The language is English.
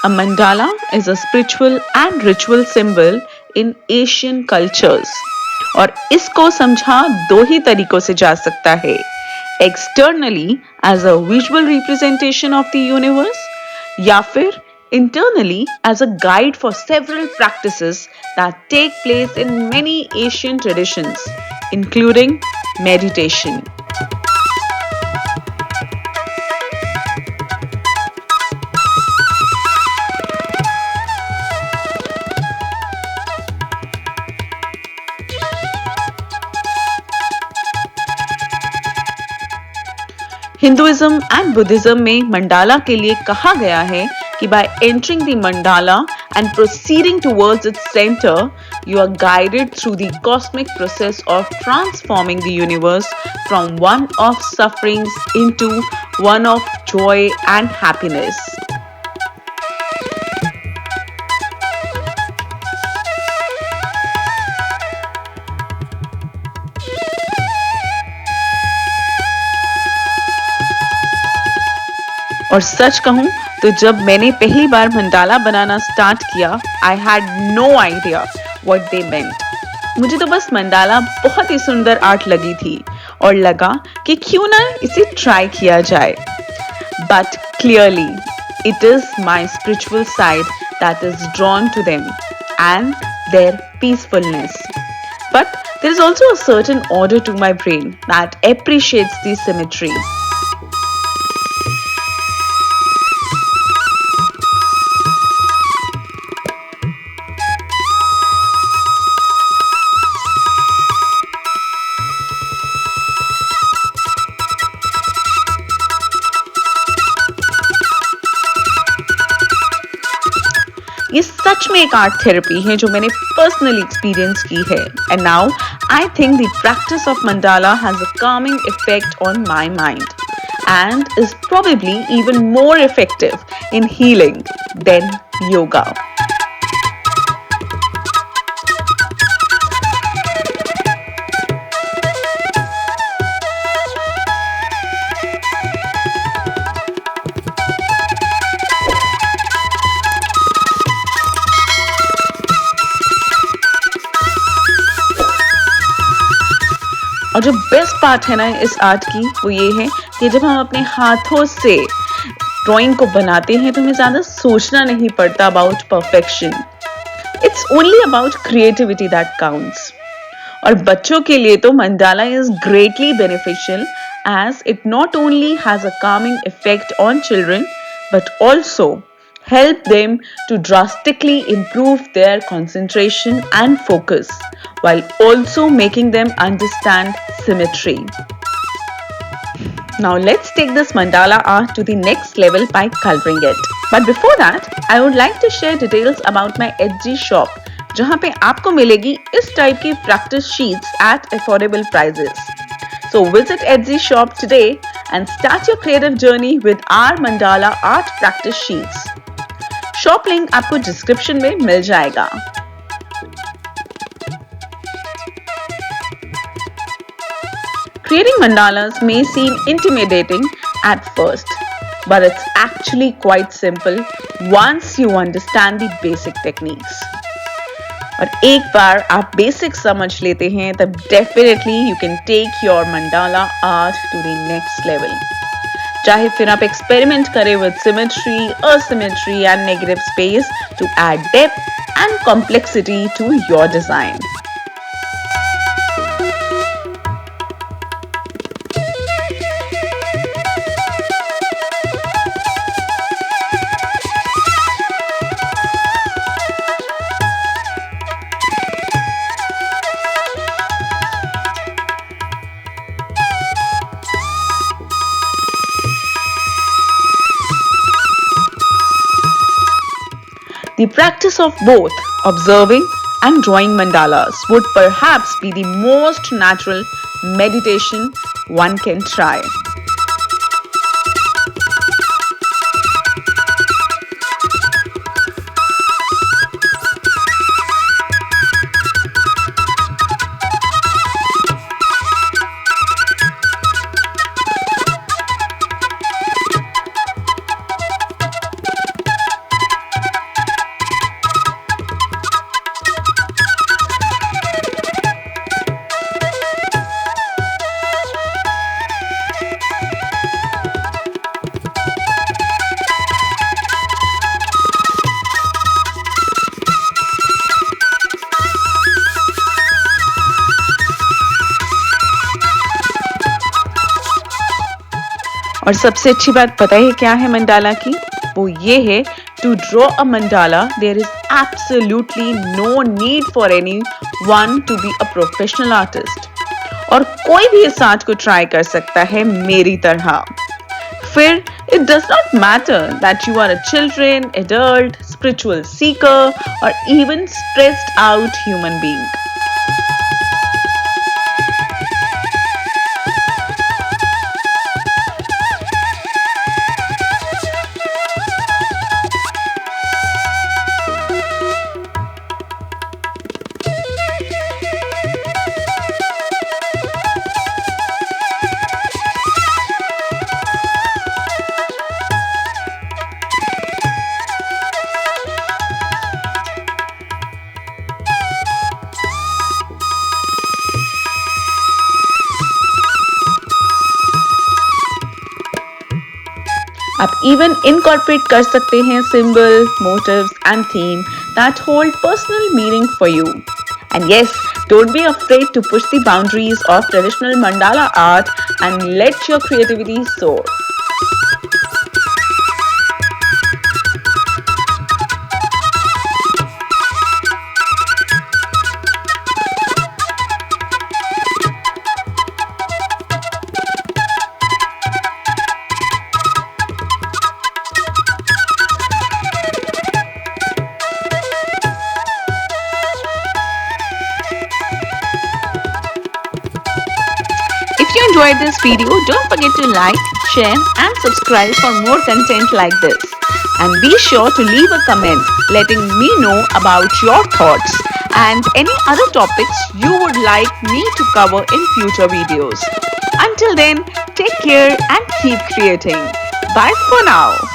A mandala is a spiritual and ritual symbol in Asian cultures. और इसको समझा दो ही तरीकों से जा सकता है, externally as a visual representation of the universe या फिर internally as a guide for several practices that take place in many Asian traditions, including meditation. Hinduism and Buddhism में मंडाला के लिए कहा गया है कि by entering the mandala and proceeding towards its center, you are guided through the cosmic process of transforming the universe from one of sufferings into one of joy and happiness. और सच कहूं तो जब मैंने पहली बार मंडाला बनाना start किया, I had no idea what they meant. मुझे तो बस मंडाला बहुत ही सुंदर आर्ट लगी थी और लगा कि क्यों ना इसे ट्राई किया जाए। But clearly it is my spiritual side that is drawn to them and their peacefulness. But there is also a certain order to my brain that appreciates the symmetry. ये सच में एक आर्ट थेरेपी है जो मैंने personally experience की है and now I think the practice of mandala has a calming effect on my mind and is probably even more effective in healing than yoga. और जो बेस्ट पार्ट है ना इस आर्ट की वो ये है कि जब हम अपने हाथों से ड्राइंग को बनाते हैं तो हमें ज़्यादा सोचना नहीं पड़ता about perfection. It's only about creativity that counts. और बच्चों के लिए तो mandala is greatly beneficial as it not only has a calming effect on children but also help them to drastically improve their concentration and focus while also making them understand symmetry. Now let's take this mandala art to the next level by coloring it. But before that, I would like to share details about my Etsy shop, जहाँ पे आपको मिलेगी इस type की practice sheets at affordable prices. So visit Etsy shop today and start your creative journey with our mandala art practice sheets. Shop link आपको description में मिल जाएगा. Creating mandalas may seem intimidating at first, but it's actually quite simple once you understand the basic techniques. और एक बार आप basic समझ लेते हैं तब definitely you can take your mandala art to the next level. चाहे फिर आप एक्सपेरिमेंट करें with symmetry, asymmetry and negative space to add depth and complexity to your design. The practice of both observing and drawing mandalas would perhaps be the most natural meditation one can try. और सबसे अच्छी बात पता है क्या है mandala की? वो ये है, to draw a mandala there is absolutely no need for anyone to be a professional artist. और कोई भी इस आर्ट को ट्राई कर सकता है मेरी तरह। फिर it does not matter that you are a children, adult, spiritual seeker, or even stressed out human being. आप इवन इनकॉर्पोरेट कर सकते हैं symbol, motifs and theme that hold personal meaning for you. And yes, don't be afraid to push the boundaries of traditional mandala art and let your creativity soar. If you enjoyed this video, don't forget to like, share and subscribe for more content like this. And be sure to leave a comment letting me know about your thoughts and any other topics you would like me to cover in future videos. Until then, take care and keep creating. Bye for now.